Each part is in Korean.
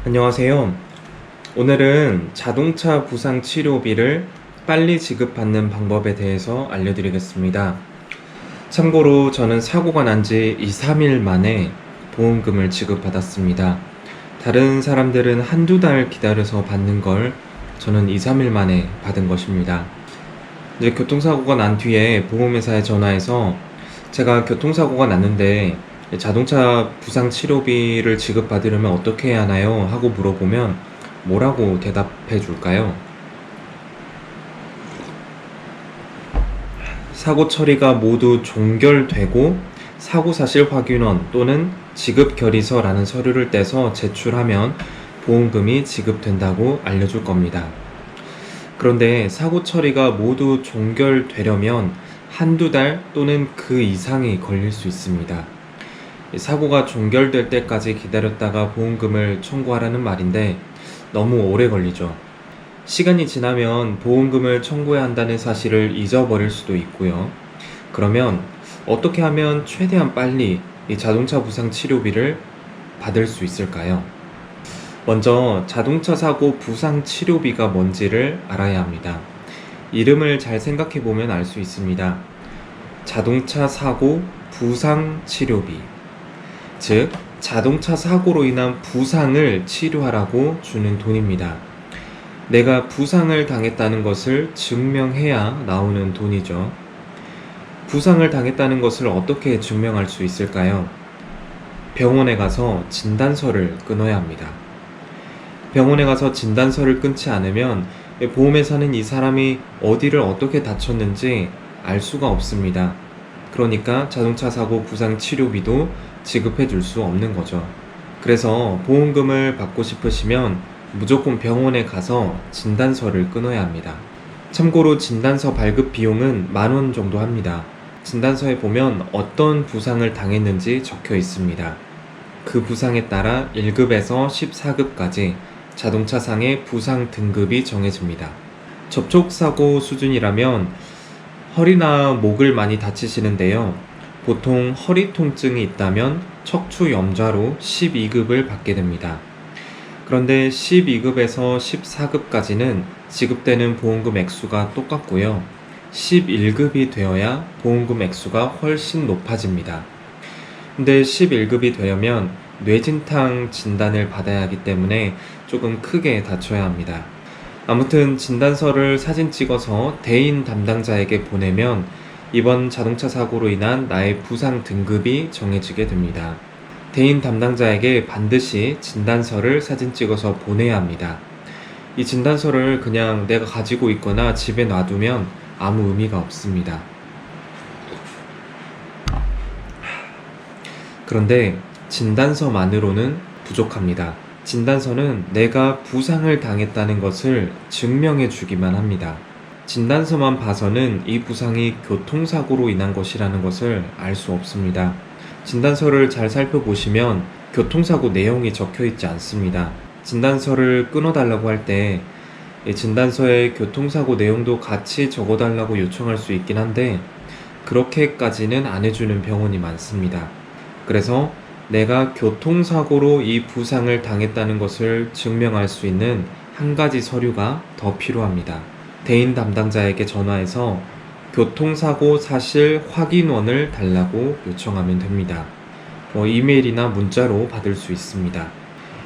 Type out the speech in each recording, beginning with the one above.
안녕하세요. 오늘은 자동차 부상 치료비를 빨리 지급받는 방법에 대해서 알려드리겠습니다. 참고로 저는 사고가 난 지 2, 3일 만에 보험금을 지급받았습니다. 다른 사람들은 한두 달 기다려서 받는 걸 저는 2, 3일 만에 받은 것입니다. 이제 교통사고가 난 뒤에 보험회사에 전화해서 제가 교통사고가 났는데 자동차 부상 치료비를 지급받으려면 어떻게 해야 하나요? 하고 물어보면 뭐라고 대답해 줄까요? 사고 처리가 모두 종결되고 사고 사실 확인원 또는 지급 결의서라는 서류를 떼서 제출하면 보험금이 지급된다고 알려줄 겁니다. 그런데 사고 처리가 모두 종결되려면 한두 달 또는 그 이상이 걸릴 수 있습니다. 사고가 종결될 때까지 기다렸다가 보험금을 청구하라는 말인데 너무 오래 걸리죠. 시간이 지나면 보험금을 청구해야 한다는 사실을 잊어버릴 수도 있고요. 그러면 어떻게 하면 최대한 빨리 이 자동차 부상 치료비를 받을 수 있을까요? 먼저 자동차 사고 부상 치료비가 뭔지를 알아야 합니다. 이름을 잘 생각해 보면 알 수 있습니다. 자동차 사고 부상 치료비. 즉, 자동차 사고로 인한 부상을 치료하라고 주는 돈입니다. 내가 부상을 당했다는 것을 증명해야 나오는 돈이죠. 부상을 당했다는 것을 어떻게 증명할 수 있을까요? 병원에 가서 진단서를 끊어야 합니다. 병원에 가서 진단서를 끊지 않으면 보험회사는 이 사람이 어디를 어떻게 다쳤는지 알 수가 없습니다. 그러니까 자동차 사고 부상 치료비도 지급해 줄 수 없는 거죠. 그래서 보험금을 받고 싶으시면 무조건 병원에 가서 진단서를 끊어야 합니다. 참고로 진단서 발급 비용은 10,000원 정도 합니다. 진단서에 보면 어떤 부상을 당했는지 적혀 있습니다. 그 부상에 따라 1급에서 14급까지 자동차상의 부상 등급이 정해집니다. 접촉사고 수준이라면 허리나 목을 많이 다치시는데요. 보통 허리 통증이 있다면 척추 염좌로 12급을 받게 됩니다. 그런데 12급에서 14급까지는 지급되는 보험금 액수가 똑같고요. 11급이 되어야 보험금 액수가 훨씬 높아집니다. 근데 11급이 되려면 뇌진탕 진단을 받아야 하기 때문에 조금 크게 다쳐야 합니다. 아무튼 진단서를 사진 찍어서 대인 담당자에게 보내면 이번 자동차 사고로 인한 나의 부상 등급이 정해지게 됩니다. 대인 담당자에게 반드시 진단서를 사진 찍어서 보내야 합니다. 이 진단서를 그냥 내가 가지고 있거나 집에 놔두면 아무 의미가 없습니다. 그런데 진단서만으로는 부족합니다. 진단서는 내가 부상을 당했다는 것을 증명해 주기만 합니다. 진단서만 봐서는 이 부상이 교통사고로 인한 것이라는 것을 알 수 없습니다. 진단서를 잘 살펴보시면 교통사고 내용이 적혀 있지 않습니다. 진단서를 끊어달라고 할 때 진단서에 교통사고 내용도 같이 적어달라고 요청할 수 있긴 한데 그렇게까지는 안 해주는 병원이 많습니다. 그래서 내가 교통사고로 이 부상을 당했다는 것을 증명할 수 있는 한 가지 서류가 더 필요합니다. 대인 담당자에게 전화해서 교통사고 사실 확인원을 달라고 요청하면 됩니다. 이메일이나 문자로 받을 수 있습니다.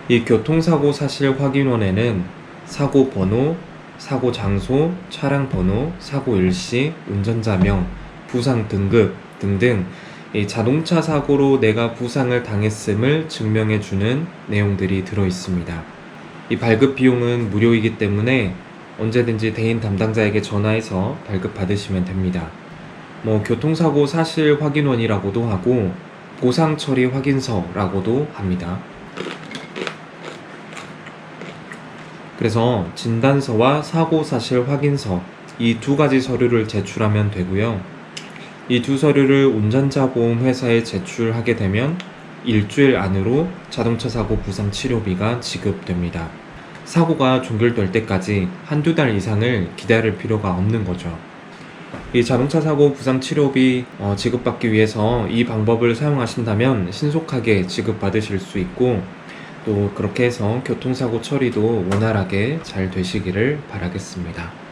이 교통사고 사실 확인원에는 사고 번호, 사고 장소, 차량 번호, 사고 일시, 운전자명, 부상 등급 등등 이 자동차 사고로 내가 부상을 당했음을 증명해주는 내용들이 들어있습니다. 이 발급 비용은 무료이기 때문에 언제든지 대인 담당자에게 전화해서 발급받으시면 됩니다. 교통사고 사실 확인원이라고도 하고 보상 처리 확인서라고도 합니다. 그래서 진단서와 사고 사실 확인서 이 두 가지 서류를 제출하면 되고요. 이 두 서류를 운전자 보험 회사에 제출하게 되면 일주일 안으로 자동차 사고 부상 치료비가 지급됩니다. 사고가 종결될 때까지 한두 달 이상을 기다릴 필요가 없는 거죠. 이 자동차 사고 부상 치료비 지급받기 위해서 이 방법을 사용하신다면 신속하게 지급받으실 수 있고 또 그렇게 해서 교통사고 처리도 원활하게 잘 되시기를 바라겠습니다.